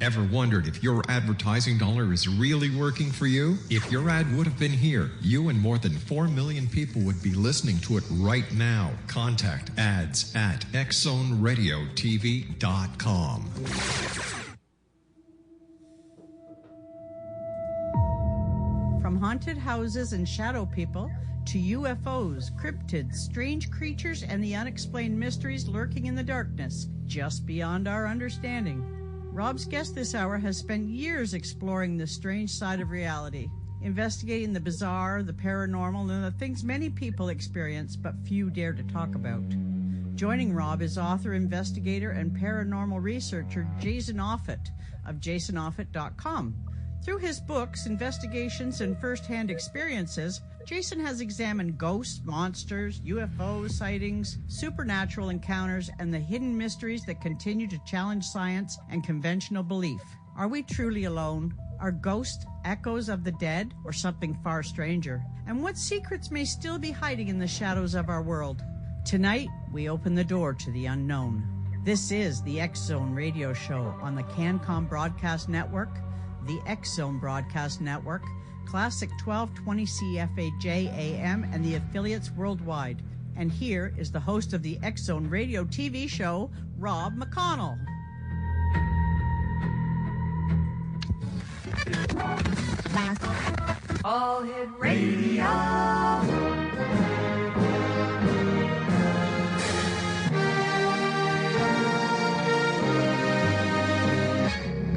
Ever wondered if your advertising dollar is really working for you? If your ad would have been here, you and more than 4 million people would be listening to it right now. Contact ads at xzoneradiotv.com. From haunted houses and shadow people to UFOs, cryptids, strange creatures, and the unexplained mysteries lurking in the darkness, just beyond our understanding. Rob's guest this hour has spent years exploring the strange side of reality, investigating the bizarre, the paranormal, and the things many people experience but few dare to talk about. Joining Rob is author, investigator, and paranormal researcher Jason Offutt of jasonoffutt.com. Through his books, investigations, and first-hand experiences, Jason has examined ghosts, monsters, UFOs, sightings, supernatural encounters, and the hidden mysteries that continue to challenge science and conventional belief. Are we truly alone? Are ghosts echoes of the dead, or something far stranger? And what secrets may still be hiding in the shadows of our world? Tonight, we open the door to the unknown. This is the X Zone Radio Show on the CanCom Broadcast Network, the X Zone Broadcast Network, Classic 1220 CFAJ AM, and the affiliates worldwide. And here is the host of the X Zone Radio TV show, Rob McConnell. All Hit Radio.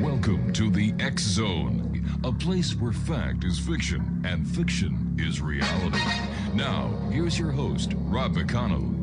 Welcome to the X Zone, a place where fact is fiction and fiction is reality. Now, here's your host, Rob McConnell.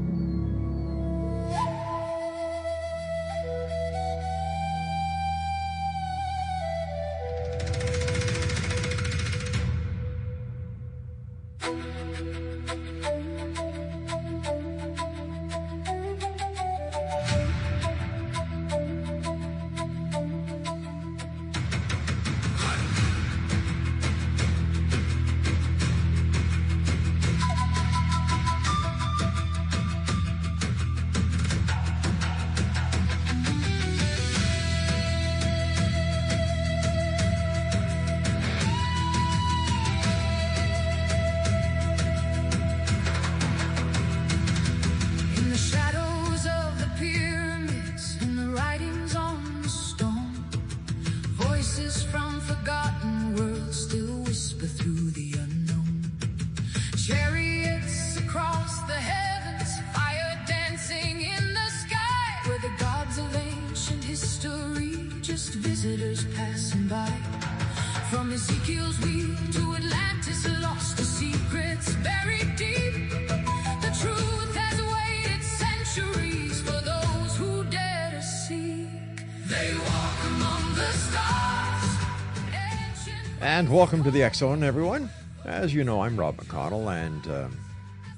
And welcome to the X Zone, everyone. As you know, I'm Rob McConnell, and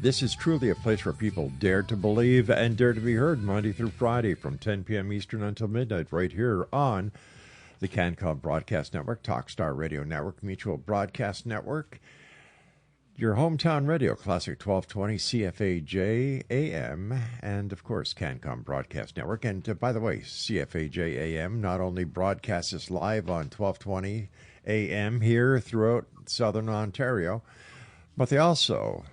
this is truly a place where people dare to believe and dare to be heard Monday through Friday from 10 p.m. Eastern until midnight right here on the CanCom Broadcast Network, Talkstar Radio Network, Mutual Broadcast Network, your hometown radio, Classic 1220 CFAJ AM, and, of course, CanCom Broadcast Network. And, by the way, CFAJ AM not only broadcasts us live on 1220 AM here throughout southern Ontario, but they also,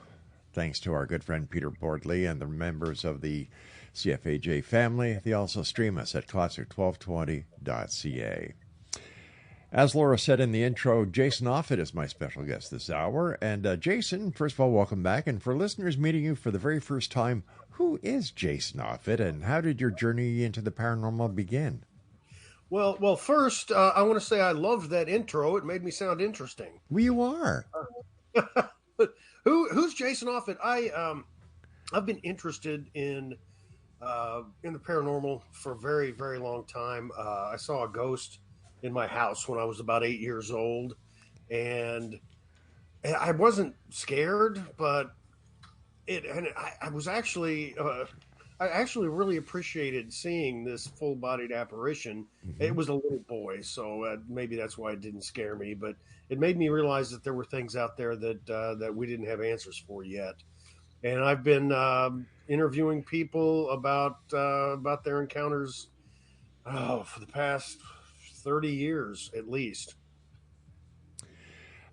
thanks to our good friend Peter Bordley and the members of the CFAJ family, they also stream us at classic1220.ca. As Laura said in the intro, Jason Offutt is my special guest this hour. And Jason, first of all, welcome back. And for listeners meeting you for the very first time, who is Jason Offutt and how did your journey into the paranormal begin? Well, first, I want to say I loved that intro. It made me sound interesting. Well, you are. Who's Jason Offutt? I've been interested in the paranormal for a very, very long time. I saw a ghost in my house when I was about 8 years old, and I wasn't scared, but I was actually. I actually really appreciated seeing this full-bodied apparition. Mm-hmm. It was a little boy, so maybe that's why it didn't scare me. But it made me realize that there were things out there that we didn't have answers for yet. And I've been interviewing people about their encounters for the past 30 years at least.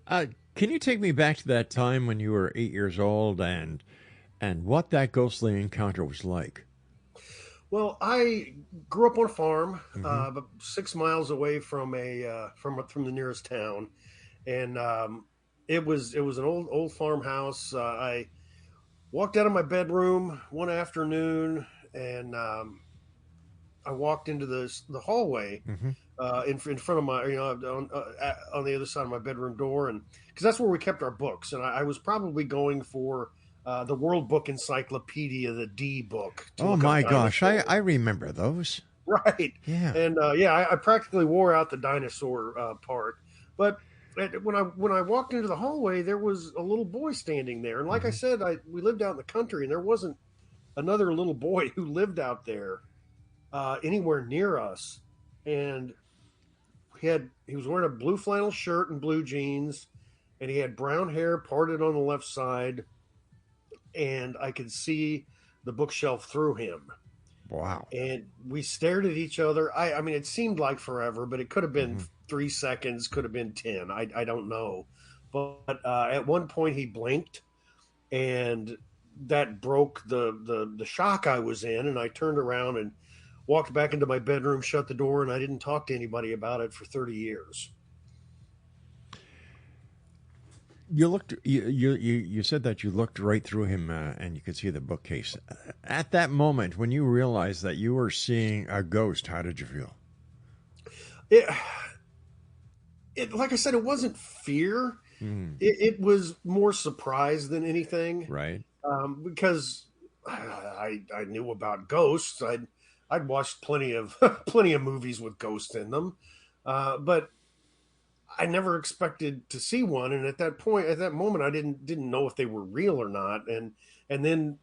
Can you take me back to that time when you were 8 years old and what that ghostly encounter was like? Well, I grew up on a farm, Mm-hmm. about 6 miles away from from the nearest town, and it was an old farmhouse. I walked out of my bedroom one afternoon, and I walked into the hallway Mm-hmm. in front of my on the other side of my bedroom door, and because that's where we kept our books, and I was probably going for the World Book Encyclopedia, the D book, to Oh look up my gosh, I dinosaurs. remember those. Right. Yeah. And I practically wore out the dinosaur part. But when I walked into the hallway, there was a little boy standing there, and like I Mm-hmm. said, we lived out in the country, and there wasn't another little boy who lived out there anywhere near us. And he was wearing a blue flannel shirt and blue jeans, and he had brown hair parted on the left side, and I could see the bookshelf through him. Wow. And we stared at each other. I mean, it seemed like forever, but it could have been Mm-hmm. 3 seconds, could have been 10. I don't know. But at one point he blinked, and that broke the shock I was in. And I turned around and walked back into my bedroom, shut the door, and I didn't talk to anybody about it for 30 years. You said that you looked right through him and you could see the bookcase. At that moment, when you realized that you were seeing a ghost, how did you feel? It, like I said, it wasn't fear. Mm, It was more surprise than anything. right. Because I knew about ghosts. I'd watched plenty of plenty of movies with ghosts in them, but I never expected to see one. And at that moment, I didn't know if they were real or not. And then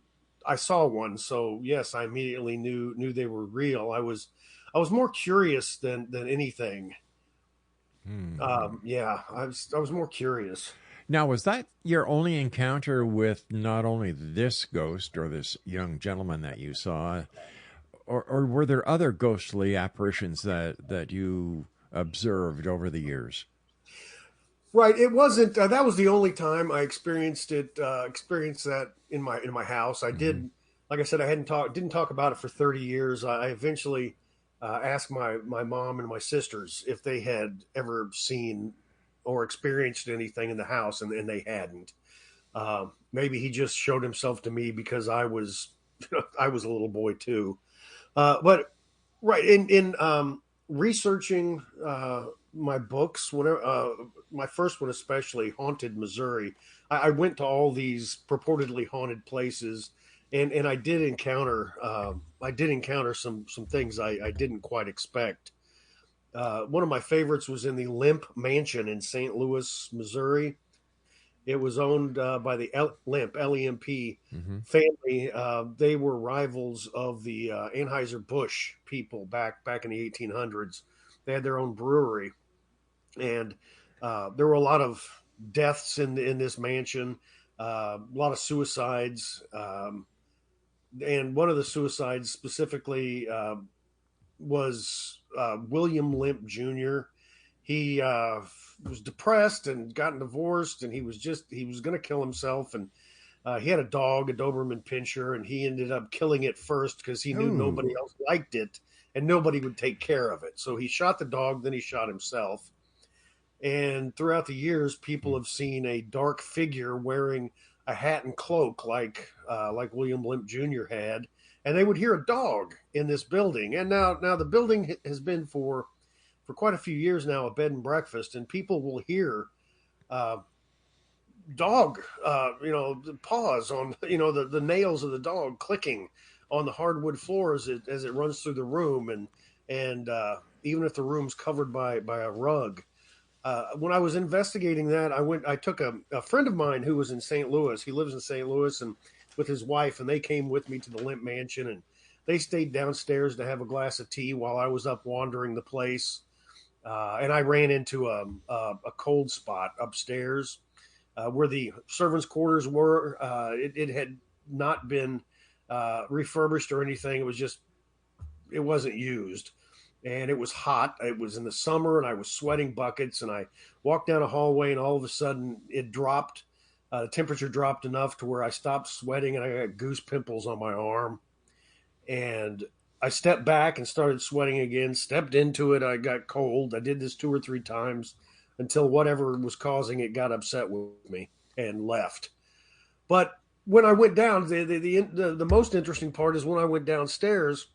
I saw one, so yes, I immediately knew they were real. I was more curious than anything. Mm. Yeah, I was more curious. Now, was that your only encounter with not only this ghost or this young gentleman that you saw, or were there other ghostly apparitions that you observed over the years? Right. It wasn't. That was the only time I experienced it. Experienced that in my house. I Mm-hmm. did. Like I said, I didn't talk about it for 30 years. I eventually asked my mom and my sisters if they had ever seen or experienced anything in the house, and they hadn't. Maybe he just showed himself to me because I was I was a little boy too. But right in researching my books, whenever my first one especially, Haunted Missouri, I went to all these purportedly haunted places, and I did encounter some things I didn't quite expect. One of my favorites was in the Lemp Mansion in St. Louis, Missouri. It was owned by the Lemp LEMP Mm-hmm. family. They were rivals of the Anheuser-Busch people back in the 1800s. They had their own brewery, and there were a lot of deaths in this mansion, a lot of suicides, and one of the suicides specifically was William Limp Jr. He was depressed and gotten divorced, and he was going to kill himself. And he had a dog, a Doberman Pinscher, and he ended up killing it first because he knew nobody Ooh. else liked it and nobody would take care of it. So he shot the dog, then he shot himself. And throughout the years, people have seen a dark figure wearing a hat and cloak like William Limp Jr. had, and they would hear a dog in this building. And now the building has been for quite a few years now a bed and breakfast, and people will hear dog, paws on the nails of the dog clicking on the hardwood floor as it runs through the room, and even if the room's covered by a rug. When I was investigating that, I took a friend of mine who was in St. Louis. He lives in St. Louis, and with his wife, and they came with me to the Limp Mansion, and they stayed downstairs to have a glass of tea while I was up wandering the place. And I ran into a cold spot upstairs where the servants' quarters were. It had not been refurbished or anything. It wasn't used. and it was hot. It was in the summer, and I was sweating buckets. And I walked down a hallway, and all of a sudden, it dropped. The temperature dropped enough to where I stopped sweating, and I got goose pimples on my arm. And I stepped back and started sweating again. Stepped into it. I got cold. I did this 2 or 3 times until whatever was causing it got upset with me and left. But when I went down, the most interesting part is when I went downstairs.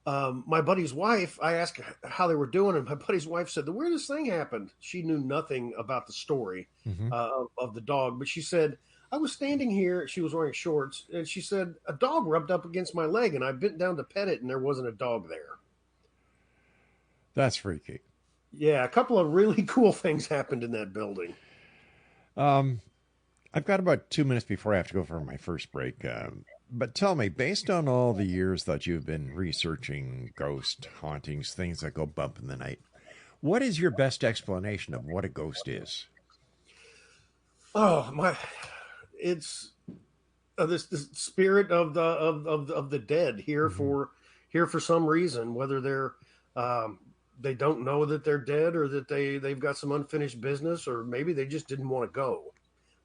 My buddy's wife, I asked how they were doing, and my buddy's wife said the weirdest thing happened. She knew nothing about the story of the dog, but she said, I was standing here, she was wearing shorts, and she said, a dog rubbed up against my leg, and I bent down to pet it, and there wasn't a dog there. That's freaky. Yeah, a couple of really cool things happened in that building. I've got about 2 minutes before I have to go for my first break. But tell me, based on all the years that you've been researching ghost hauntings, things that go bump in the night, what is your best explanation of what a ghost is? Oh my! It's this spirit of the dead here for some reason, whether they're they don't know that they're dead, or that they've got some unfinished business, or maybe they just didn't want to go.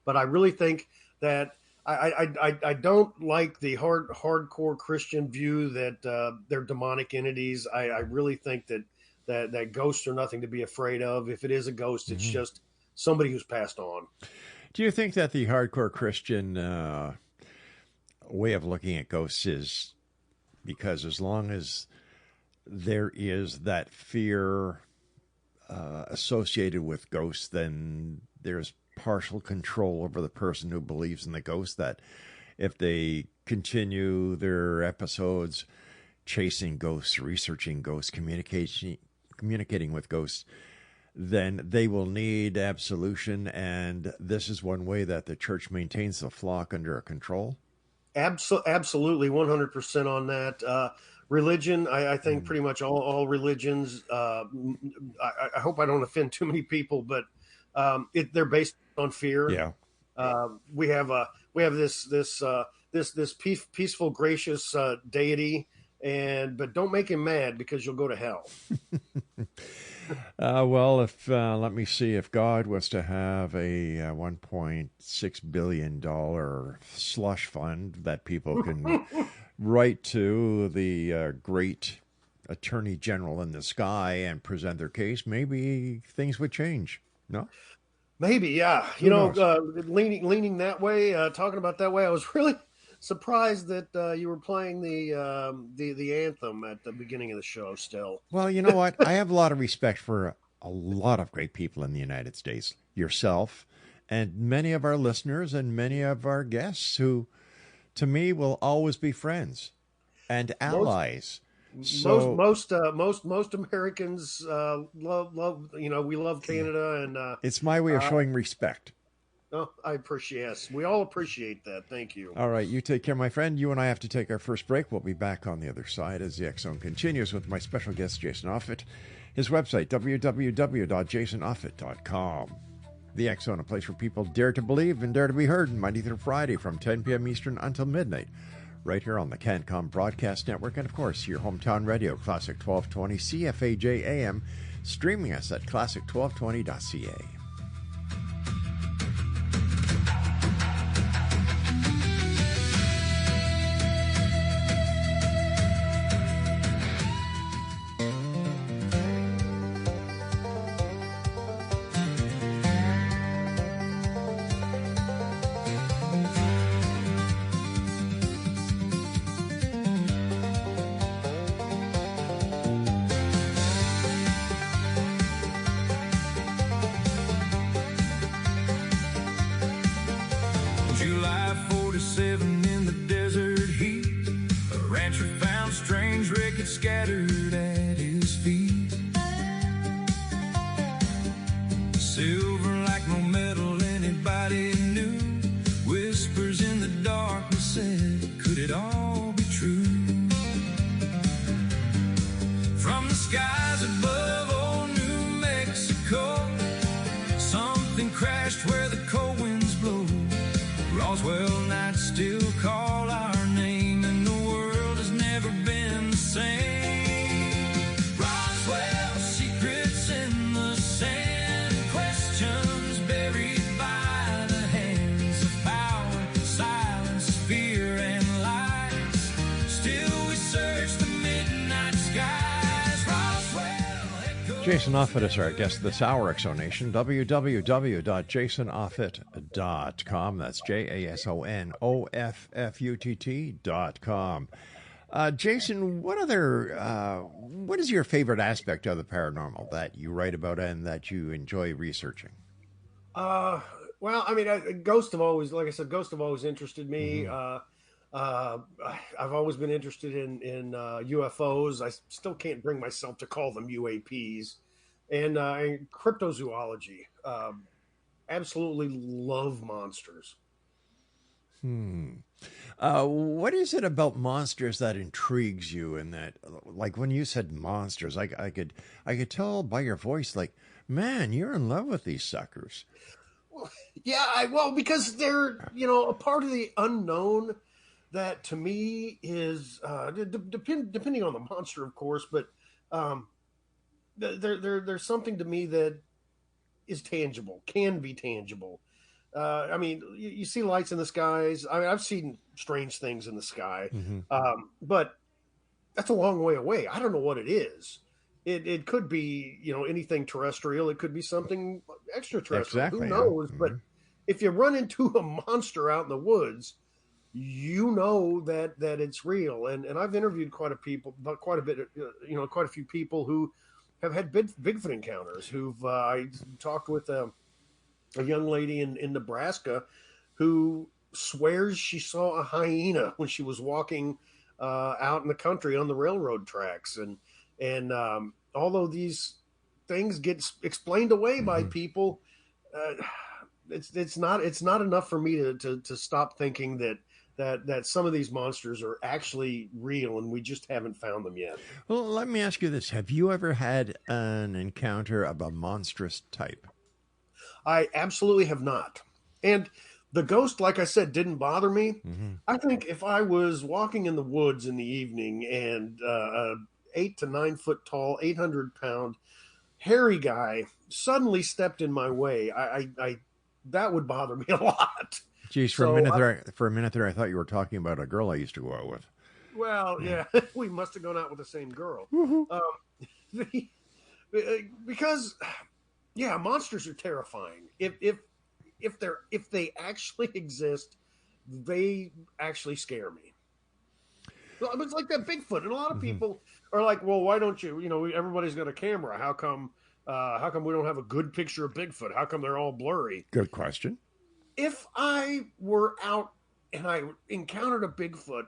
But I really think that I don't like the hardcore Christian view that they're demonic entities. I really think that ghosts are nothing to be afraid of. If it is a ghost, it's just somebody who's passed on. Do you think that the hardcore Christian way of looking at ghosts is because as long as there is that fear associated with ghosts, then there's partial control over the person who believes in the ghost, that if they continue their episodes chasing ghosts, researching ghosts, communicating with ghosts, then they will need absolution, and this is one way that the church maintains the flock under control? Absolutely, 100% on that. Religion, I think pretty much all religions, I hope I don't offend too many people, but they're based on fear. Yeah. We have this peaceful, gracious deity, but don't make him mad because you'll go to hell. Well, if let me see, if God was to have a $1.6 billion slush fund that people can write to the great attorney general in the sky and present their case, maybe things would change. No? Maybe, yeah. Leaning that way, talking about that way, I was really surprised that you were playing the anthem at the beginning of the show still. Well, you know what? I have a lot of respect for a lot of great people in the United States, yourself, and many of our listeners and many of our guests who, to me, will always be friends and allies. Most Americans love we love Canada, and it's my way of showing respect. Oh, I appreciate. Yes, we all appreciate that. Thank you. All right, you take care, my friend. You and I have to take our first break. We'll be back on the other side as the X Zone continues with my special guest, Jason Offutt. His website, www.jasonoffutt.com. The X Zone, a place where people dare to believe and dare to be heard, Monday through Friday from 10 p.m. Eastern until midnight. Right here on the CanCom Broadcast Network, and of course, your hometown radio, Classic 1220 CFAJ AM, streaming us at classic1220.ca. Scattered at his feet, silver like no metal anybody knew, whispers in the darkness said, could it all be true? From the skies above old New Mexico, something crashed where the cold winds blow. Roswell nights still call our name, and the world has never been the same. Jason Offutt is our guest this hour, Exonation. www.jasonoffutt.com. That's JASONOFFUTT.com. Jason, what is your favorite aspect of the paranormal that you write about and that you enjoy researching? Well, I mean, ghosts have always, like I said, ghosts have always interested me. I've always been interested in UFOs. I still can't bring myself to call them UAPs, and cryptozoology. Absolutely love monsters. What is it about monsters that intrigues you? And that, like when you said monsters, I could tell by your voice, like, man, you're in love with these suckers. Well, yeah, because they're a part of the unknown. That to me is depending on the monster, of course, but there's something to me that is tangible, can be tangible. I mean, you see lights in the skies. I mean, I've seen strange things in the sky, but that's a long way away. I don't know what it is. It could be anything terrestrial. It could be something extraterrestrial. Exactly, who knows? But if you run into a monster out in the woods, you know that it's real. And I've interviewed quite a few people who have had Bigfoot encounters. I talked with a young lady in Nebraska who swears she saw a hyena when she was walking out in the country on the railroad tracks. And although these things get explained away by people, it's not enough for me to stop thinking that some of these monsters are actually real and we just haven't found them yet. Well, let me ask you this. Have you ever had an encounter of a monstrous type? I absolutely have not. And the ghost, like I said, didn't bother me. I think if I was walking in the woods in the evening and 8 to 9 foot tall, 800-pound, hairy guy suddenly stepped in my way, I that would bother me a lot. Geez, for a minute there, I thought you were talking about a girl I used to go out with. Well, yeah, we must have gone out with the same girl. Because, yeah, monsters are terrifying. If they actually exist, they actually scare me. Well, it's like that Bigfoot, and a lot of people are like, "Well, why don't you? Everybody's got a camera. How come we don't have a good picture of Bigfoot? How come they're all blurry?" Good question. If I were out and I encountered a Bigfoot,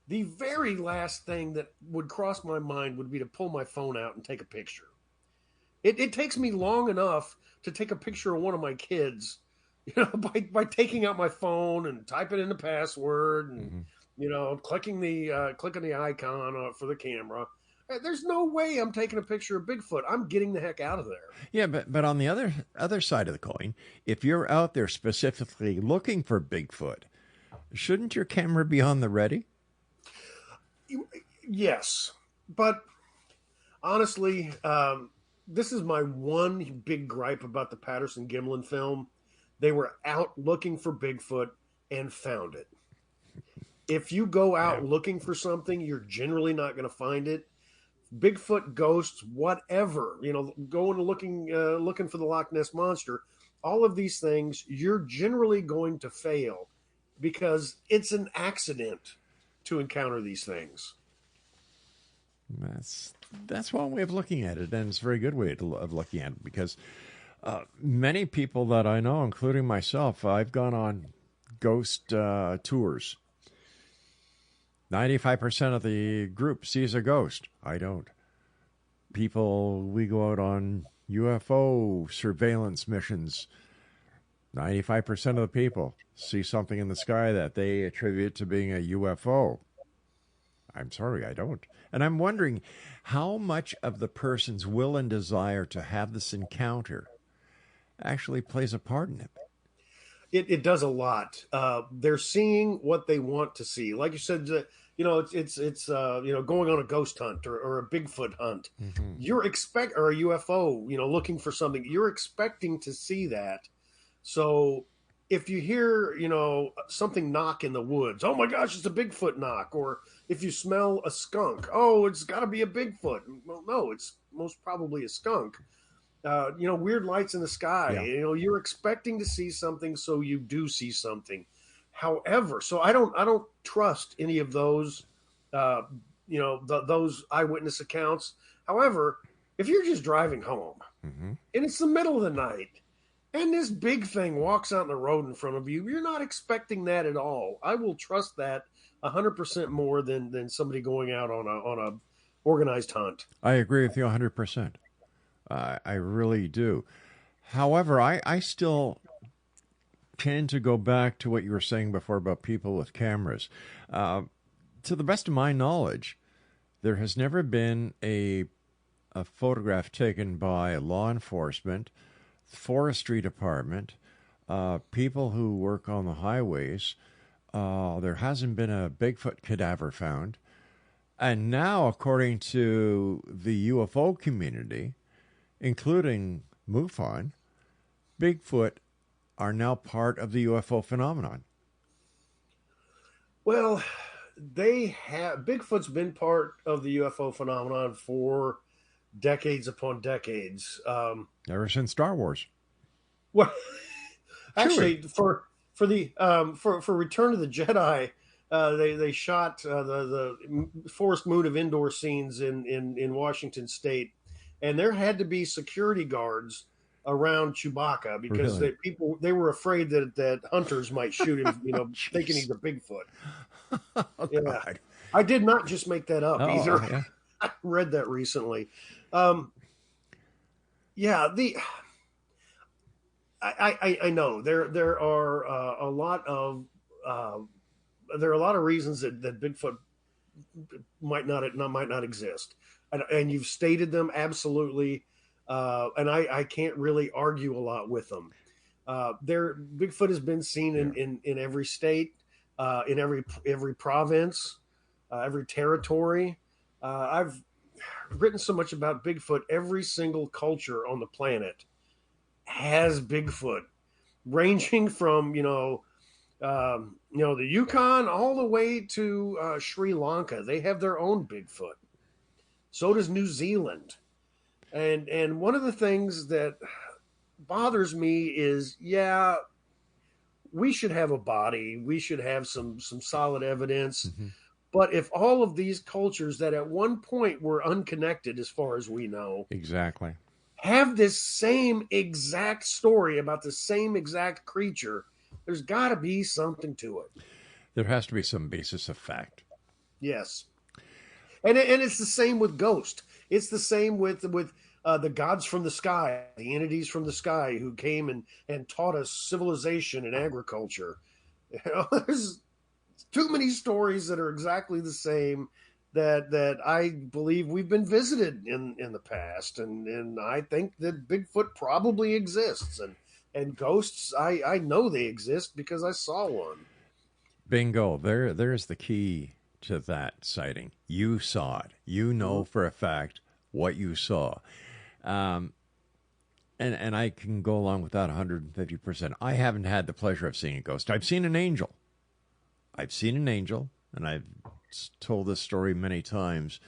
the very last thing that would cross my mind would be to pull my phone out and take a picture. It takes me long enough to take a picture of one of my kids, by taking out my phone and typing in the password and clicking the icon for the camera. There's no way I'm taking a picture of Bigfoot. I'm getting the heck out of there. Yeah, but on the other side of the coin, if you're out there specifically looking for Bigfoot, shouldn't your camera be on the ready? Yes, but honestly, this is my one big gripe about the Patterson-Gimlin film. They were out looking for Bigfoot and found it. If you go out looking for something, you're generally not going to find it. Bigfoot, ghosts, whatever, going looking for the Loch Ness Monster, all of these things, you're generally going to fail because it's an accident to encounter these things. That's one way of looking at it, and it's a very good way of looking at it because many people that I know, including myself, I've gone on ghost tours. 95% of the group sees a ghost. I don't. We go out on UFO surveillance missions. 95% of the people see something in the sky that they attribute to being a UFO. I'm sorry, I don't. And I'm wondering how much of the person's will and desire to have this encounter actually plays a part in it. It does a lot. They're seeing what they want to see. Like you said, it's going on a ghost hunt or a Bigfoot hunt. Or a UFO, looking for something. You're expecting to see that. So if you hear, something knock in the woods, oh my gosh, it's a Bigfoot knock. Or if you smell a skunk, oh, it's got to be a Bigfoot. Well, no, it's most probably a skunk. Weird lights in the sky. Yeah. You're expecting to see something, so you do see something. However, so I don't trust any of those, those eyewitness accounts. However, if you're just driving home and it's the middle of the night and this big thing walks out in the road in front of you, you're not expecting that at all. I will trust that 100% more than somebody going out on a organized hunt. I agree with you 100%. I really do. However, I still tend to go back to what you were saying before about people with cameras. To the best of my knowledge, there has never been a photograph taken by law enforcement, forestry department, people who work on the highways. There hasn't been a Bigfoot cadaver found. And now, according to the UFO community, including MUFON, Bigfoot are now part of the UFO phenomenon. Well, Bigfoot's been part of the UFO phenomenon for decades upon decades. Ever since Star Wars. Well, actually, for Return of the Jedi, they shot the Forest Moon of Endor scenes in Washington State, and there had to be security guards around Chewbacca because they were afraid that hunters might shoot him, thinking he's a Bigfoot. Oh, yeah. God. I did not just make that up either. Yeah. I read that recently. I know there are a lot of reasons that Bigfoot might not exist, and you've stated them absolutely, and I can't really argue a lot with them. Bigfoot has been seen in every state, in every province, every territory. I've written so much about Bigfoot. Every single culture on the planet has Bigfoot, ranging from the Yukon all the way to Sri Lanka. They have their own Bigfoot. So does New Zealand. And one of the things that bothers me is, we should have a body. We should have some solid evidence. Mm-hmm. But if all of these cultures that at one point were unconnected, as far as we know, exactly, have this same exact story about the same exact creature, there's got to be something to it. There has to be some basis of fact. Yes. And it's the same with ghost. It's the same with the gods from the sky, the entities from the sky who came and taught us civilization and agriculture. There's too many stories that are exactly the same that I believe we've been visited in the past. And I think that Bigfoot probably exists. And ghosts, I know they exist because I saw one. Bingo. There's the key to that sighting. You saw it. You know for a fact what you saw. And I can go along with that 150%. I haven't had the pleasure of seeing a ghost. I've seen an angel. And I've told this story many times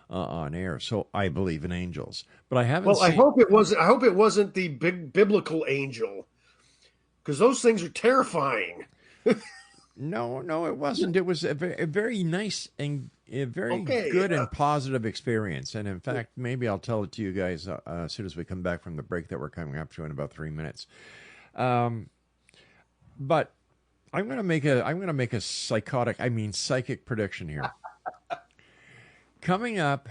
on air. So I believe in angels, but I haven't. Well, I hope it wasn't the big biblical angel, because those things are terrifying. No, it wasn't. It was a very nice and a very good and positive experience. And in fact, maybe I'll tell it to you guys as soon as we come back from the break that we're coming up to in about 3 minutes. But I'm going to make a psychic prediction here. Coming up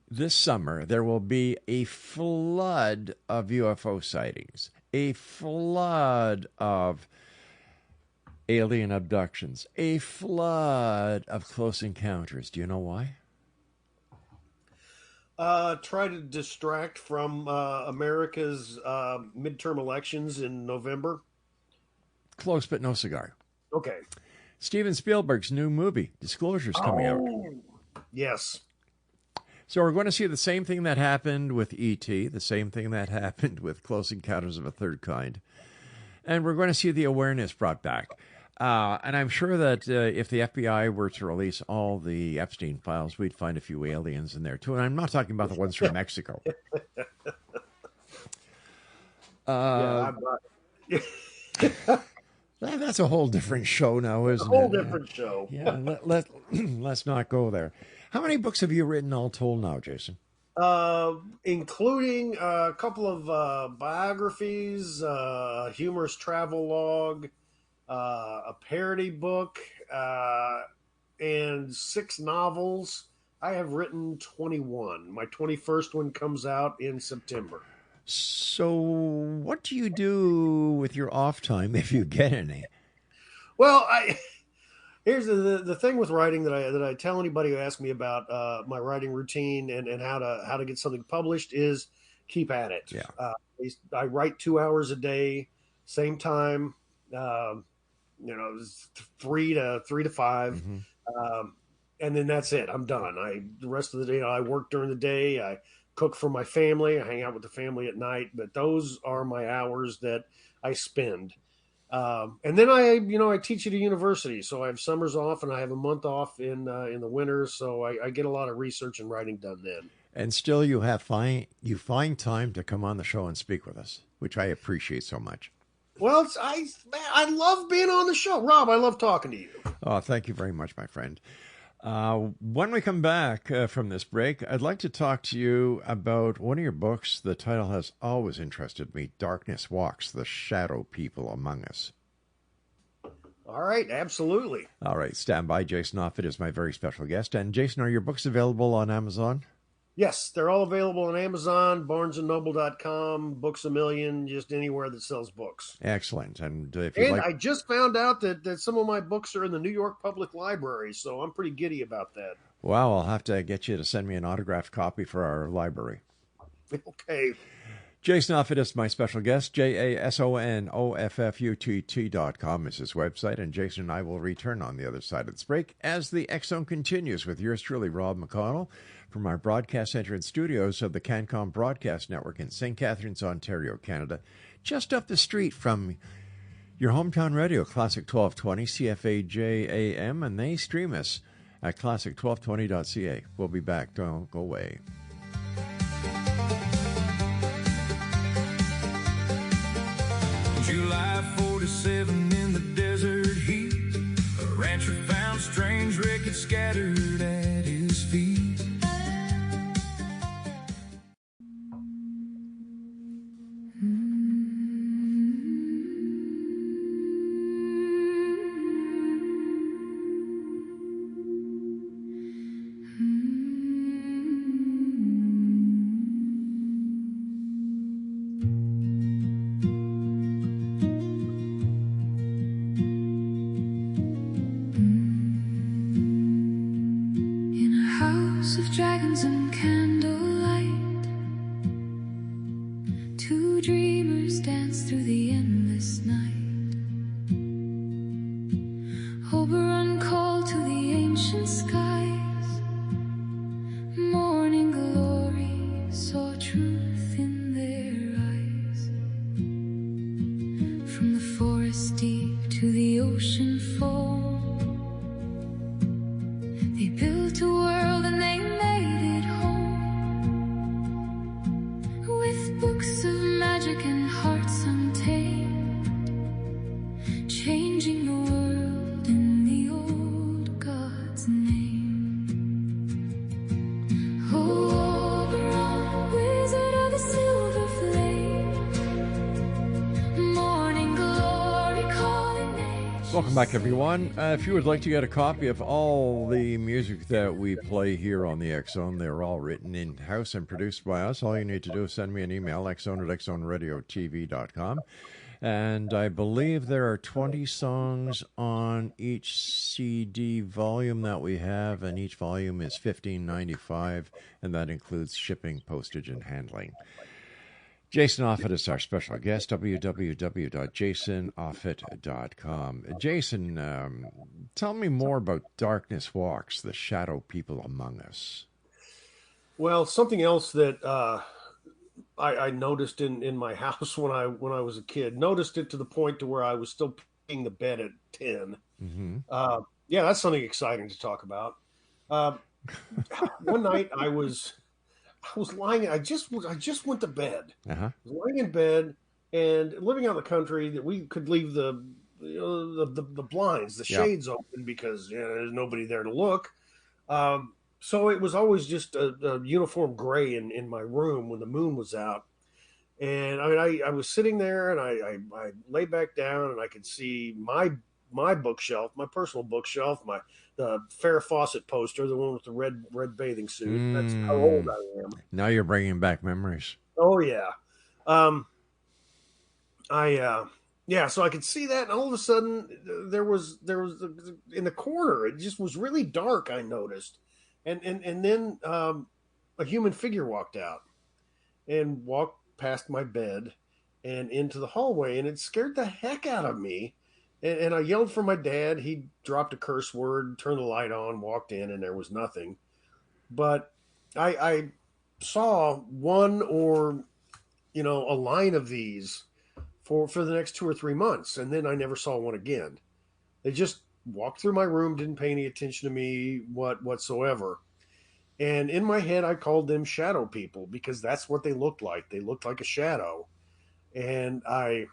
this summer, there will be a flood of UFO sightings, a flood of alien abductions, a flood of close encounters. Do you know why? Try to distract from America's midterm elections in November. Close, but no cigar. Okay. Steven Spielberg's new movie, Disclosure's coming out. Yes. So we're going to see the same thing that happened with E.T., the same thing that happened with Close Encounters of a Third Kind. And we're going to see the awareness brought back. And I'm sure that if the FBI were to release all the Epstein files, we'd find a few aliens in there, too. And I'm not talking about the ones from Mexico. That's a whole different show now, isn't it? A whole different show. Yeah, let's not go there. How many books have you written all told now, Jason? Including a couple of biographies, a humorous travel log, a parody book, and 6 novels. I have written 21. My 21st one comes out in September. So what do you do with your off time, if you get any? Well, here's the thing with writing that I tell anybody who asks me about my writing routine and how to get something published is keep at it. Yeah. I write 2 hours a day, same time, 3 to 5. Mm-hmm. And then that's it. I'm done. The rest of the day, I work during the day. I cook for my family. I hang out with the family at night. But those are my hours that I spend. And then I teach at a university, so I have summers off and I have a month off in the winter. So I get a lot of research and writing done then. And still, you find time to come on the show and speak with us, which I appreciate so much. Well, I love being on the show, Rob. I love talking to you. Oh, thank you very much, my friend. When we come back from this break, I'd like to talk to you about one of your books. The title has always interested me, Darkness Walks, the Shadow People Among Us. All right, absolutely. All right, stand by. Jason Offutt is my very special guest. And Jason, are your books available on Amazon? Yes, they're all available on Amazon, BarnesandNoble.com, Books A Million, just anywhere that sells books. Excellent. And I just found out that some of my books are in the New York Public Library, so I'm pretty giddy about that. Wow, I'll have to get you to send me an autographed copy for our library. Okay. Jason Offutt is my special guest. JASONOFFUTT.com is his website, and Jason and I will return on the other side of this break as the X Zone continues with yours truly, Rob McConnell, from our broadcast center and studios of the CanCom Broadcast Network in St. Catharines, Ontario, Canada, just up the street from your hometown radio, Classic 1220, CFAJ AM, and they stream us at classic1220.ca. We'll be back. Don't go away. July 47 in the desert heat, a rancher found strange wreckage scattered at his feet. Of dragons and candlelight, 2 dreamers dance through the endless night. Oberon called to the ancient skies. Morning glory saw truth in their eyes. From the forest deep to the ocean foam, they built a world and they made it home, with books of magic and hearts untamed, changing the world in the old God's name. Oh, Oberon, wizard of the silver flame, morning glory calling nature. Welcome back, everyone. If you would like to get a copy of all the music that we play here on the X Zone, they're all written in-house and produced by us. All you need to do is send me an email, xzone@xzoneradiotv.com. And I believe there are 20 songs on each CD volume that we have, and each volume is $15.95, and that includes shipping, postage, and handling. Jason Offutt is our special guest, www.jasonoffutt.com. Jason, tell me more about Darkness Walks, the Shadow People Among Us. Well, something else that I noticed in my house when I was a kid. Noticed it to the point to where I was still peeing the bed at 10. Mm-hmm. Yeah, that's something exciting to talk about. Uh, One night I was lying. I just went to bed. Uh-huh. I was lying in bed and living out in the country that we could leave the blinds, the shades open because there's nobody there to look. So it was always just a uniform gray in my room when the moon was out. And I mean, I was sitting there and I lay back down and I could see my bookshelf, my personal bookshelf, the Farrah Fawcett poster, the one with the red bathing suit. That's how old I am. Now you're bringing back memories. Oh yeah. So I could see that, and all of a sudden there was in the corner. It just was really dark. I noticed, and then a human figure walked out and walked past my bed and into the hallway, and it scared the heck out of me. And I yelled for my dad. He dropped a curse word, turned the light on, walked in, and there was nothing. But I saw one or a line of these for the next 2 or 3 months, and then I never saw one again. They just walked through my room, didn't pay any attention to me whatsoever. And in my head, I called them shadow people because that's what they looked like. They looked like a shadow. And I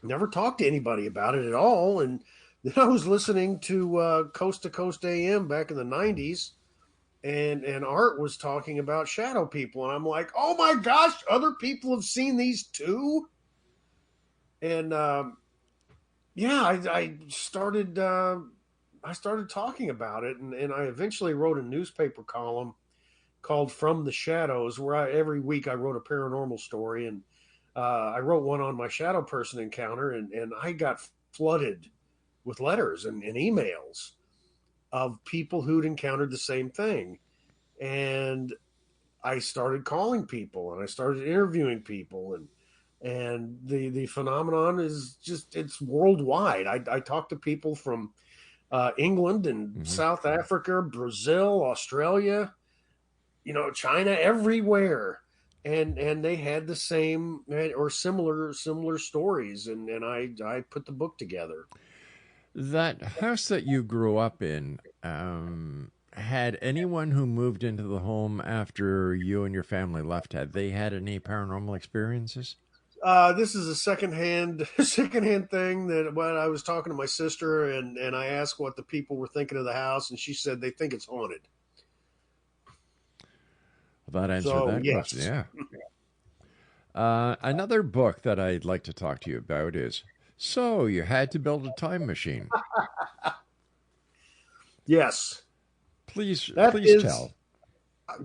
never talked to anybody about it at all. And then I was listening to Coast to Coast AM back in the 90s, and Art was talking about shadow people. And I'm like, oh my gosh, other people have seen these too? And I started talking about it, and I eventually wrote a newspaper column called From the Shadows, where every week I wrote a paranormal story, and I wrote one on my shadow person encounter, and I got flooded with letters and emails of people who'd encountered the same thing. And I started calling people, and I started interviewing people, and the phenomenon is just, it's worldwide. I talk to people from England and South Africa, Brazil, Australia, China, everywhere. And they had the same or similar stories, and I put the book together. That house that you grew up in, had anyone who moved into the home after you and your family left, had they had any paranormal experiences? This is a secondhand thing that when I was talking to my sister and I asked what the people were thinking of the house, and she said they think it's haunted. Well, that answered that question, yeah. Another book that I'd like to talk to you about is So You Had to Build a Time Machine. Yes. Please tell.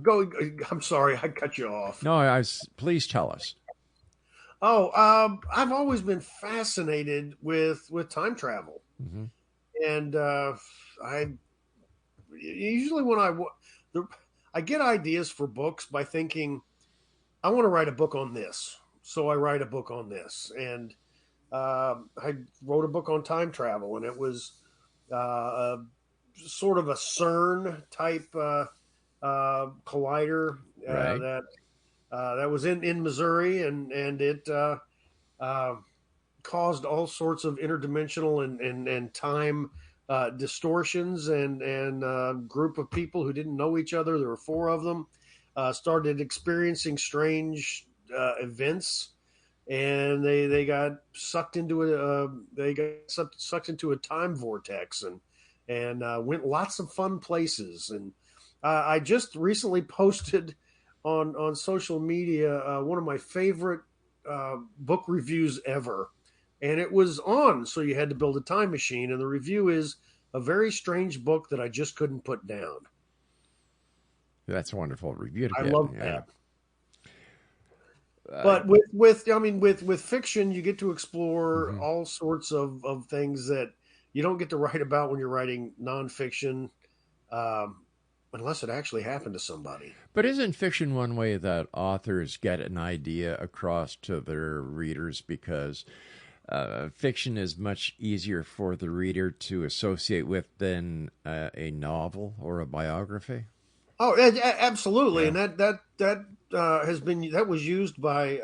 Go. I'm sorry, I cut you off. No, please tell us. Oh, I've always been fascinated with time travel, and I usually when I get ideas for books by thinking I want to write a book on this, so I write a book on this, and I wrote a book on time travel, and it was sort of a CERN type collider right. that was in Missouri, and it caused all sorts of interdimensional and time distortions, and group of people who didn't know each other, there were 4 of them, started experiencing strange events, and they got sucked into a time vortex, and went lots of fun places. And I just recently posted on social media one of my favorite book reviews ever, and it was on So You Had to Build a Time Machine, and the review is a very strange book that I just couldn't put down. That's a wonderful review to get. I love that. But with fiction, you get to explore all sorts of things that you don't get to write about when you're writing nonfiction, unless it actually happened to somebody. But isn't fiction one way that authors get an idea across to their readers? Because fiction is much easier for the reader to associate with than a novel or a biography. Oh, absolutely. Yeah. And that that was used by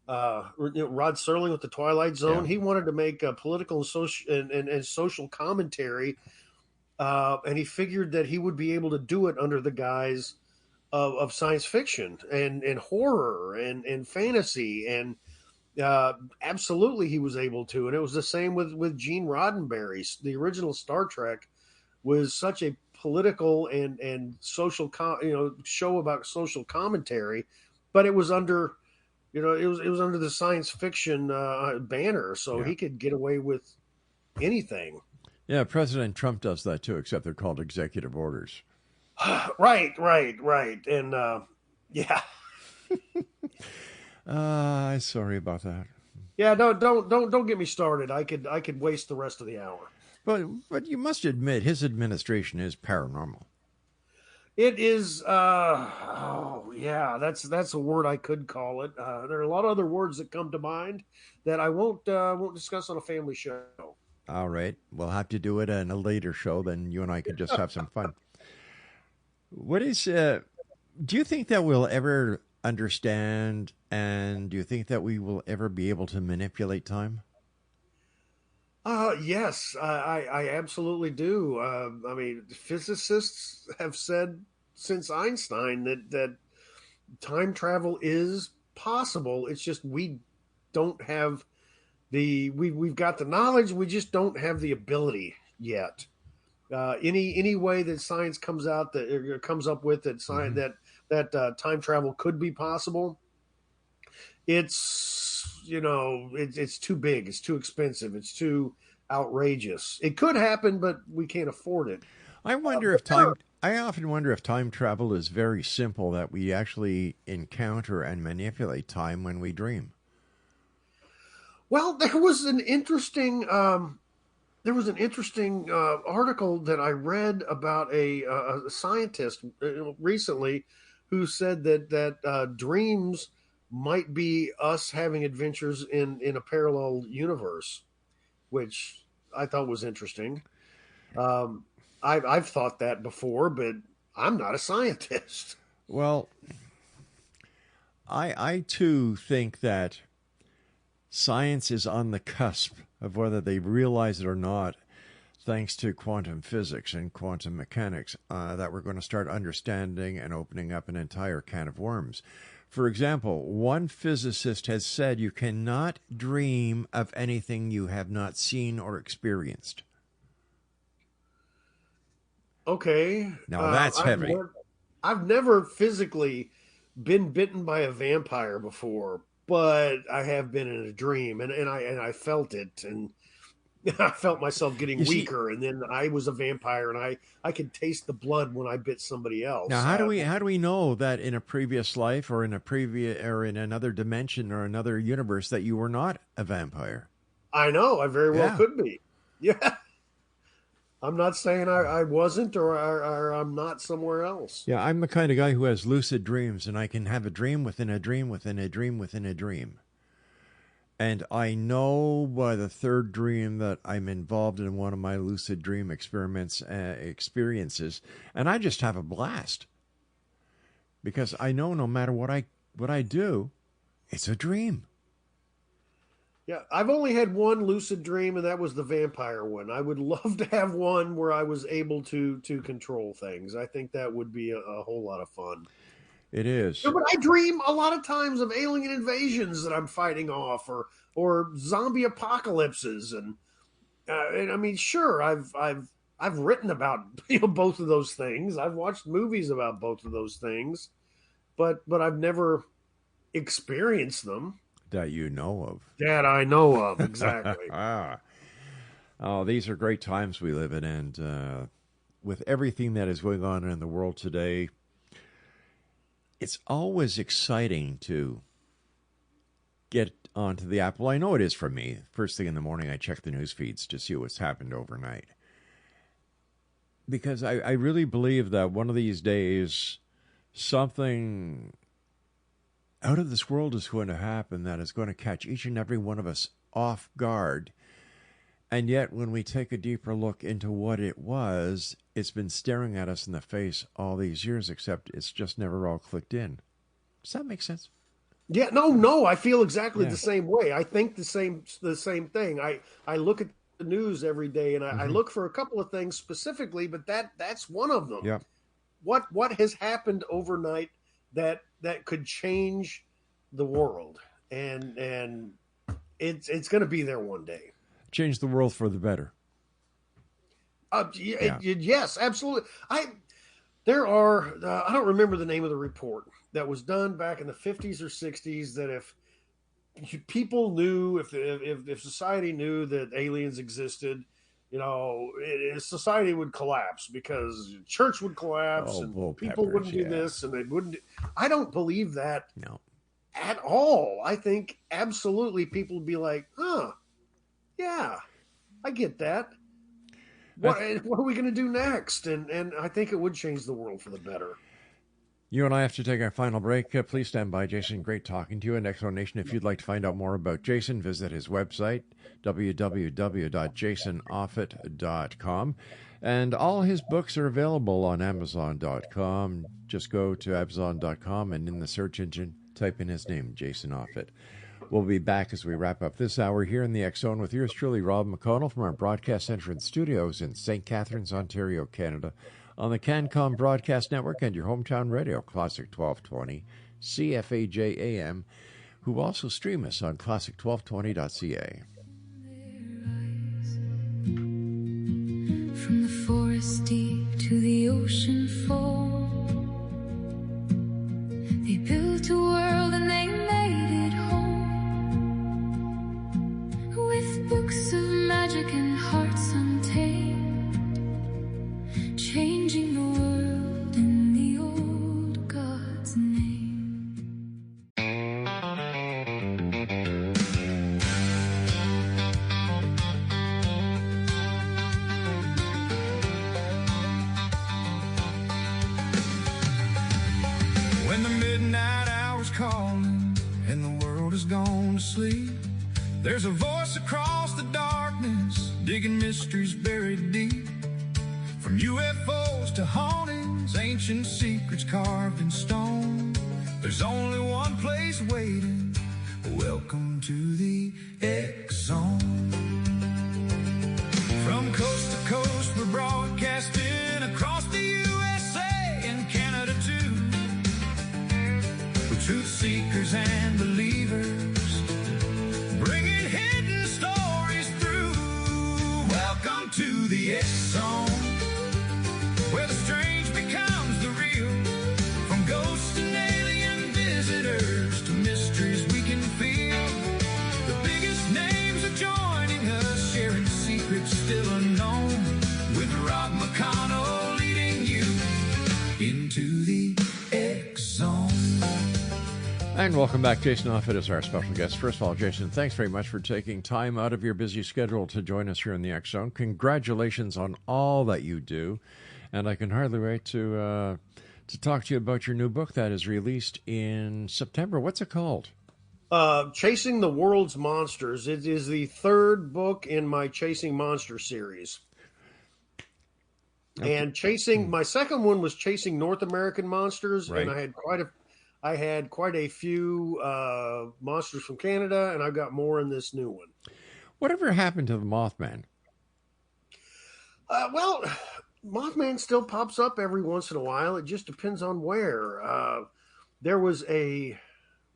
Rod Serling with the Twilight Zone. Yeah. He wanted to make a political and social commentary, and he figured that he would be able to do it under the guise of science fiction and horror and fantasy, and absolutely he was able to. And it was the same with Gene Roddenberry. The original Star Trek was such a political and social show about social commentary, but it was under it was under the science fiction banner, so he could get away with anything. Yeah, President Trump does that too, except they're called executive orders. Right, and yeah. Sorry about that. Yeah, don't get me started. I could waste the rest of the hour. But you must admit his administration is paranormal. It is. That's a word I could call it. There are a lot of other words that come to mind that I won't discuss on a family show. All right, we'll have to do it in a later show. Then you and I could just have some fun. What is? Do you think that we'll ever understand, and do you think that we will ever be able to manipulate time? Yes, I absolutely do. I mean, physicists have said since Einstein that time travel is possible. It's just we don't have we've got the knowledge. We just don't have the ability yet. Any way that science comes out that comes up with that science that time travel could be possible, it's too big, it's too expensive, it's too outrageous. It could happen, but we can't afford it. I often wonder if time travel is very simple, that we actually encounter and manipulate time when we dream. Well, there was an interesting article that I read about a scientist recently who said that dreams might be us having adventures in a parallel universe, which I thought was interesting. I've thought that before, but I'm not a scientist. Well, I too think that science is on the cusp of whether they realize it or not, thanks to quantum physics and quantum mechanics, that we're going to start understanding and opening up an entire can of worms. For example, one physicist has said you cannot dream of anything you have not seen or experienced. Okay. Now that's heavy. I've never physically been bitten by a vampire before, but I have been in a dream, and I felt it, and I felt myself getting weaker, and then I was a vampire, and I could taste the blood when I bit somebody else. Now, how do we know that in a previous life or in another dimension or another universe that you were not a vampire? I know, I very well could be. Yeah. I'm not saying I wasn't or I'm not somewhere else. Yeah, I'm the kind of guy who has lucid dreams, and I can have a dream within a dream within a dream within a dream. And I know by the third dream that I'm involved in one of my lucid dream experiences, and I just have a blast. Because I know no matter what I do, it's a dream. Yeah, I've only had one lucid dream, and that was the vampire one. I would love to have one where I was able to control things. I think that would be a whole lot of fun. It is. Yeah, but I dream a lot of times of alien invasions that I'm fighting off, or zombie apocalypses, and I mean, sure, I've written about both of those things. I've watched movies about both of those things, but I've never experienced them. That you know of. That I know of, exactly. Oh, these are great times we live in, and with everything that is going on in the world today, it's always exciting to get onto the app. Well, I know it is for me. First thing in the morning, I check the news feeds to see what's happened overnight. Because I really believe that one of these days, something out of this world is going to happen that is going to catch each and every one of us off guard. And yet, when we take a deeper look into what it was, it's been staring at us in the face all these years, except it's just never all clicked in. Does that make sense? Yeah, no, I feel exactly the same way. I think the same thing. I look at the news every day, and I look for a couple of things specifically, but that's one of them. Yeah. What has happened overnight that could change the world, and it's going to be there one day. Change the world for the better. Yes, absolutely. There are I don't remember the name of the report that was done back in the 50s or 60s, that if people knew, if society knew that aliens existed, society would collapse, because church would collapse, and people wouldn't do this, and they wouldn't. I don't believe that at all. I think absolutely people would be like, yeah, I get that. What are we going to do next? And I think it would change the world for the better. You and I have to take our final break. Please stand by, Jason. Great talking to you. And Exo Nation, if you'd like to find out more about Jason, visit his website, www.jasonoffutt.com. And all his books are available on Amazon.com. Just go to Amazon.com and in the search engine, type in his name, Jason Offutt. We'll be back as we wrap up this hour here in the X-Zone with yours truly, Rob McConnell, from our broadcast center and studios in St. Catharines, Ontario, Canada, on the CanCom Broadcast Network and your hometown radio, Classic 1220, CFAJ AM, who also stream us on classic1220.ca. From the forest deep to the ocean floor, they built a world and they made it home, with books of magic and hearts untamed, changing the world in the old God's name. When the midnight hour's calling and the world has gone to sleep, there's a voice across the darkness, digging mysteries buried deep. From UFOs to hauntings, ancient secrets carved in stone, there's only one place waiting. Welcome to the X-Zone. From coast to coast, we're broadcasting across the USA and Canada too, with truth seekers and believers, bringing hidden stories through. Welcome to the X-Zone, where the strange becomes the real. From ghosts and alien visitors to mysteries we can feel, the biggest names are joining us, sharing secrets still unknown, with Rob McConnell leading you into the X-Zone. And welcome back. Jason Offutt is our special guest. First of all, Jason, thanks very much for taking time out of your busy schedule to join us here in the X-Zone. Congratulations on all that you do. And I can hardly wait to talk to you about your new book that is released in September. What's it called? Chasing the World's Monsters. It is the third book in my Chasing Monster series. Okay. And my second one was Chasing North American Monsters, right. And I had quite a few monsters from Canada, and I've got more in this new one. Whatever happened to the Mothman? Well, Mothman still pops up every once in a while. It just depends on where. There was a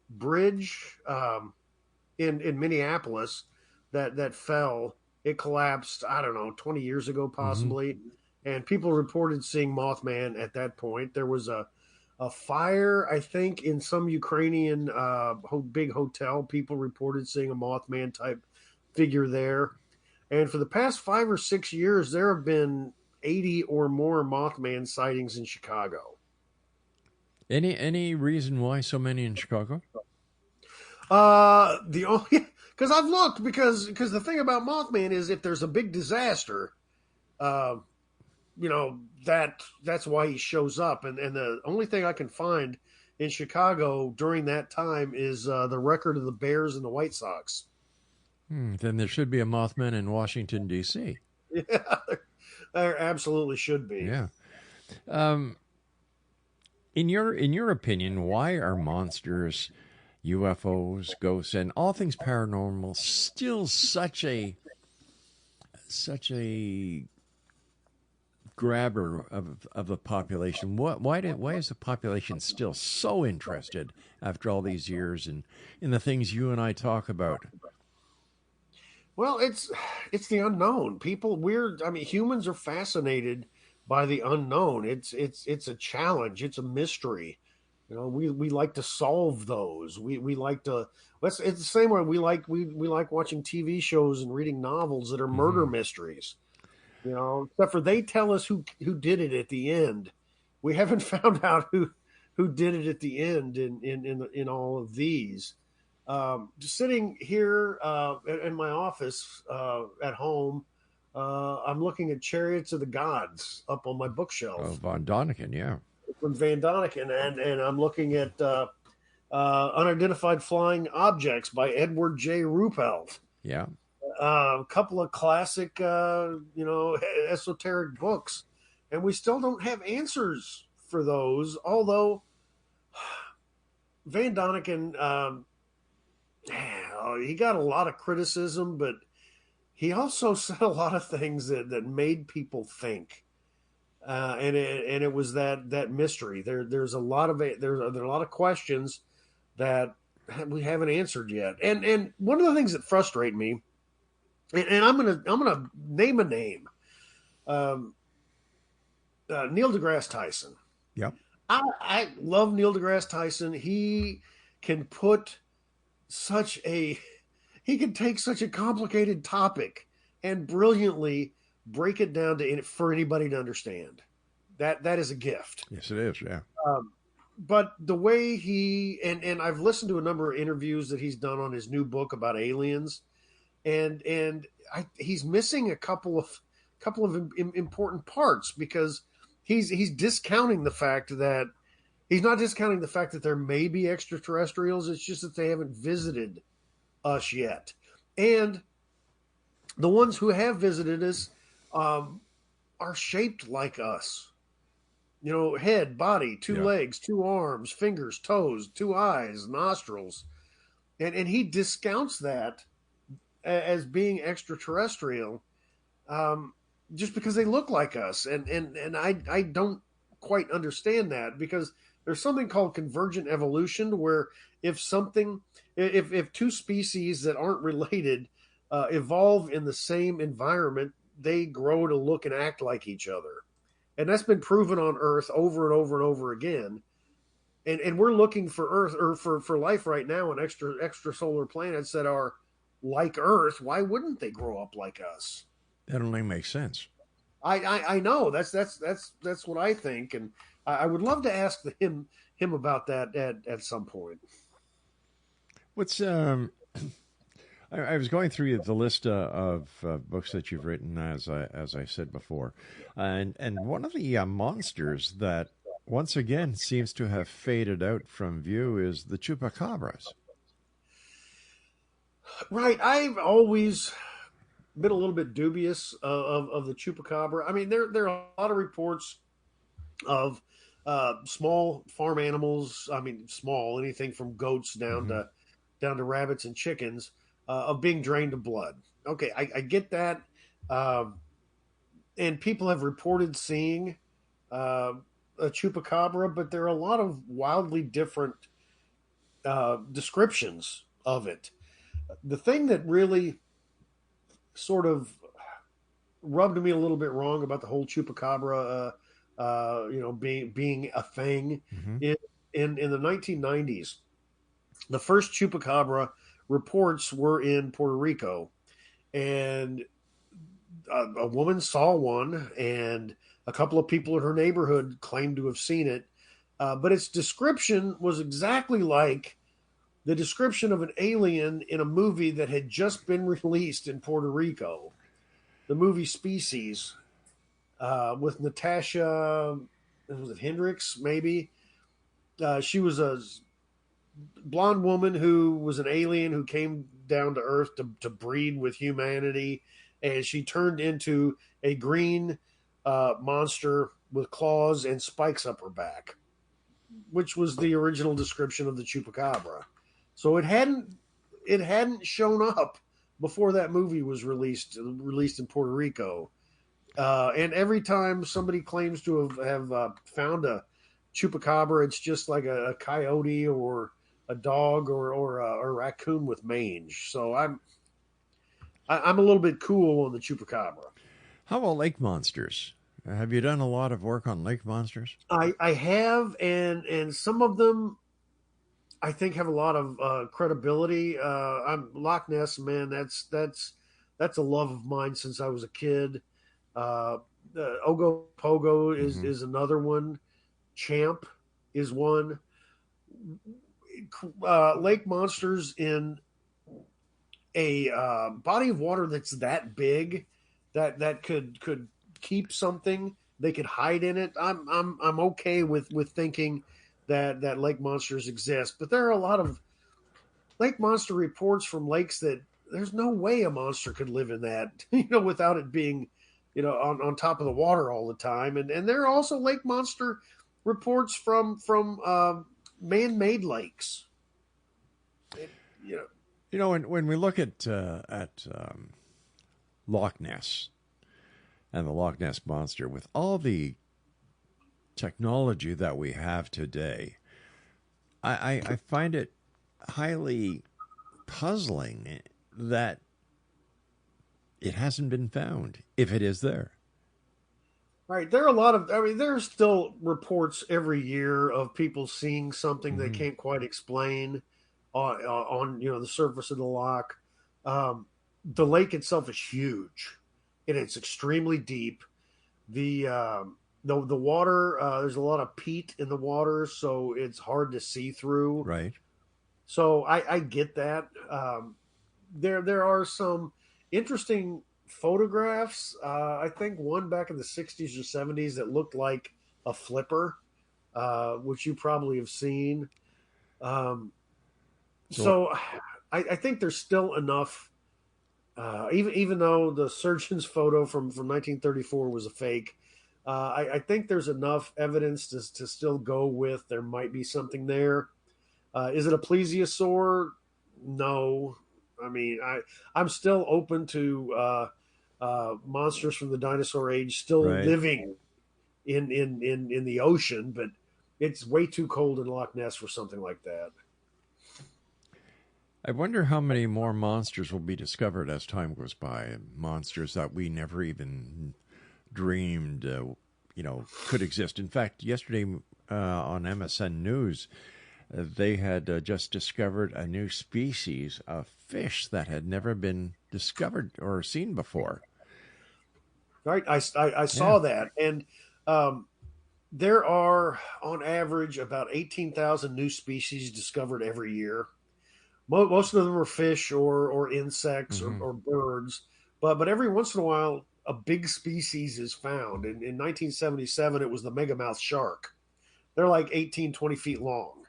bridge in Minneapolis that fell. It collapsed, I don't know, 20 years ago possibly. Mm-hmm. And people reported seeing Mothman at that point. There was a fire, I think, in some Ukrainian big hotel. People reported seeing a Mothman type figure there. And for the past 5 or 6 years, there have been 80 or more Mothman sightings in Chicago. Any reason why so many in Chicago? Because I've looked, because the thing about Mothman is if there's a big disaster, that's why he shows up. And the only thing I can find in Chicago during that time is the record of the Bears and the White Sox. Then there should be a Mothman in Washington, D.C. Yeah, there absolutely should be. Yeah. In your opinion, why are monsters, UFOs, ghosts, and all things paranormal still such a grabber of the population? Why is the population still so interested after all these years in the things you and I talk about? Well, it's the unknown. Humans are fascinated by the unknown. It's a challenge. It's a mystery. You know, we like to solve those. We like to. It's the same way we like watching TV shows and reading novels that are murder mysteries. You know, except for they tell us who did it at the end. We haven't found out who did it at the end in all of these. Just sitting here in my office at home, I'm looking at Chariots of the Gods up on my bookshelf. Oh, Von Däniken, yeah. From Van Däniken, and I'm looking at Unidentified Flying Objects by Edward J. Ruppelt. Yeah. A couple of classic, esoteric books, and we still don't have answers for those. Although Van Däniken, he got a lot of criticism, but he also said a lot of things that made people think. And it was that mystery. There's a lot of questions that we haven't answered yet. And one of the things that frustrate me, and I'm gonna name a name, Neil deGrasse Tyson. Yep. I love Neil deGrasse Tyson. He can take such a complicated topic and brilliantly break it down for anybody to understand. That is a gift. Yes, it is. Yeah. But the way and I've listened to a number of interviews that he's done on his new book about aliens, and he's missing a couple of important parts, because he's discounting the fact that he's not discounting the fact that there may be extraterrestrials. It's just that they haven't visited us yet, and the ones who have visited us are shaped like us. You know, head, body, two legs, two arms, fingers, toes, two eyes, nostrils. And he discounts that as being extraterrestrial just because they look like us. And I don't quite understand that, because there's something called convergent evolution, where if two species that aren't related evolve in the same environment, they grow to look and act like each other. And that's been proven on Earth over and over and over again. And we're looking for Earth, or for life right now on extrasolar planets that are like Earth. Why wouldn't they grow up like us? That only makes sense. I know that's what I think, and I would love to ask him about that at some point. What's I was going through the list of books that you've written, as I said before, and one of the monsters that once again seems to have faded out from view is the chupacabras. Right, I've always been a little bit dubious of the chupacabra. I mean, there are a lot of reports of small farm animals. I mean, small, anything from goats down to rabbits and chickens. Of being drained of blood. Okay, I get that. And people have reported seeing a chupacabra, but there are a lot of wildly different descriptions of it. The thing that really sort of rubbed me a little bit wrong about the whole chupacabra, being a thing, in the 1990s, the first chupacabra reports were in Puerto Rico, and a woman saw one, and a couple of people in her neighborhood claimed to have seen it, but its description was exactly like the description of an alien in a movie that had just been released in Puerto Rico, the movie Species, with Natasha, was it Hendricks, maybe? She was a blonde woman who was an alien who came down to Earth to breed with humanity, and she turned into a green monster with claws and spikes up her back. which was the original description of the chupacabra. So it hadn't shown up before that movie was released in Puerto Rico. And every time somebody claims to have found a chupacabra, it's just like a coyote or a dog or a raccoon with mange. So I'm a little bit cool on the chupacabra. How about lake monsters? Have you done a lot of work on lake monsters? I have, and some of them I think have a lot of credibility. I'm Loch Ness, man. That's a love of mine since I was a kid. Ogo Pogo is another one. Champ is one. Lake monsters in a body of water that's that big that could keep something. They could hide in it. I'm okay with thinking that lake monsters exist, but there are a lot of lake monster reports from lakes that there's no way a monster could live in that, without it being, on top of the water all the time. And there are also lake monster reports from man-made lakes. When we look at Loch Ness and the Loch Ness Monster, with all the technology that we have today, I find it highly puzzling that it hasn't been found, if it is there. Right. There are there's still reports every year of people seeing something they can't quite explain on the surface of the loch. The lake itself is huge, and it's extremely deep. The water, there's a lot of peat in the water, so it's hard to see through. Right. So I get that. There are some interesting photographs. I think one back in the 60s or 70s that looked like a flipper, which you probably have seen. So I think there's still enough. Even though the surgeon's photo from 1934 was a fake, I think there's enough evidence to still go with there might be something there. Is it a plesiosaur? No. I mean, I'm still open to monsters from the dinosaur age still living in the ocean, but it's way too cold in Loch Ness for something like that. I wonder how many more monsters will be discovered as time goes by. Monsters that we never even dreamed, could exist. In fact, yesterday on MSN News, they had just discovered a new species of fish that had never been discovered or seen before. Right, I saw that, and there are on average about 18,000 new species discovered every year. Most of them are fish or insects or birds, but every once in a while a big species is found. In 1977, it was the megamouth shark. They're like 18, 20 feet long.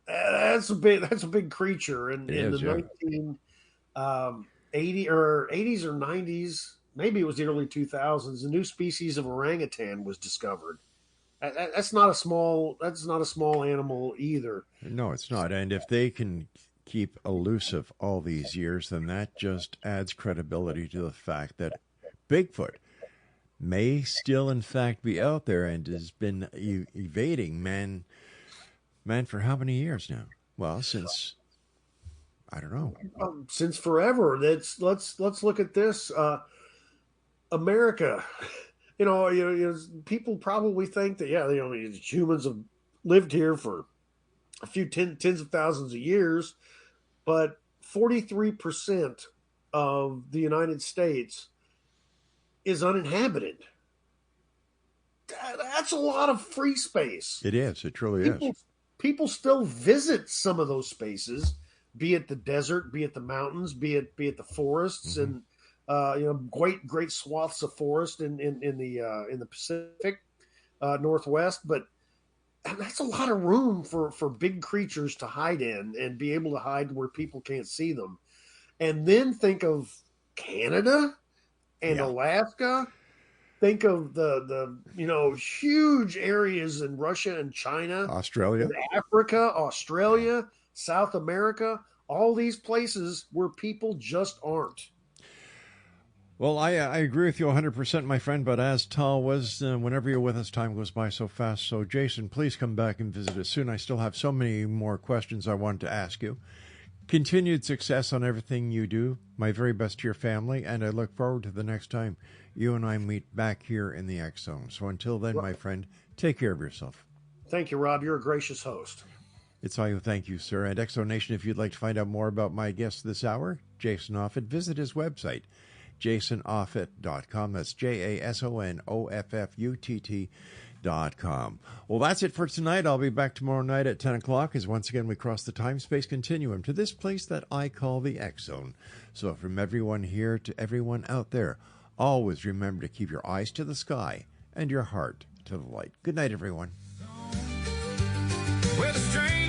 That's a big creature. And in the 1980s or 90s, maybe it was the early 2000s, a new species of orangutan was discovered. That's not a small animal either. No, it's not. And if they can keep elusive all these years, then that just adds credibility to the fact that Bigfoot may still in fact be out there and has been evading man for how many years now? Well, since I don't know. Since forever. Let's look at this. America. People probably think that humans have lived here for a few tens of thousands of years, but 43% of the United States is uninhabited. That's a lot of free space. It is. It truly is. People still visit some of those spaces, be it the desert, be it the mountains, be it the forests, and great swaths of forest in the Pacific Northwest. But that's a lot of room for big creatures to hide in and be able to hide where people can't see them. And then think of Canada and Alaska. think of the huge areas in Russia and China, Australia, and Africa, Australia, South America, all these places where people just aren't. Well, I agree with you 100%, my friend, but as Tal was, whenever you're with us, time goes by so fast. So, Jason, please come back and visit us soon. I still have so many more questions I want to ask you. Continued success on everything you do. My very best to your family, and I look forward to the next time you and I meet back here in the X Zone. So until then, my friend, take care of yourself. Thank you, Rob. You're a gracious host. It's all you. Thank you, sir. And X Zone Nation, if you'd like to find out more about my guest this hour, Jason Offutt, visit his website, jasonoffutt.com. That's JASONOFFUTT.com. Well, that's it for tonight. I'll be back tomorrow night at 10 o'clock as once again we cross the time-space continuum to this place that I call the X Zone. So from everyone here to everyone out there, always remember to keep your eyes to the sky and your heart to the light. Good night, everyone. Where the strange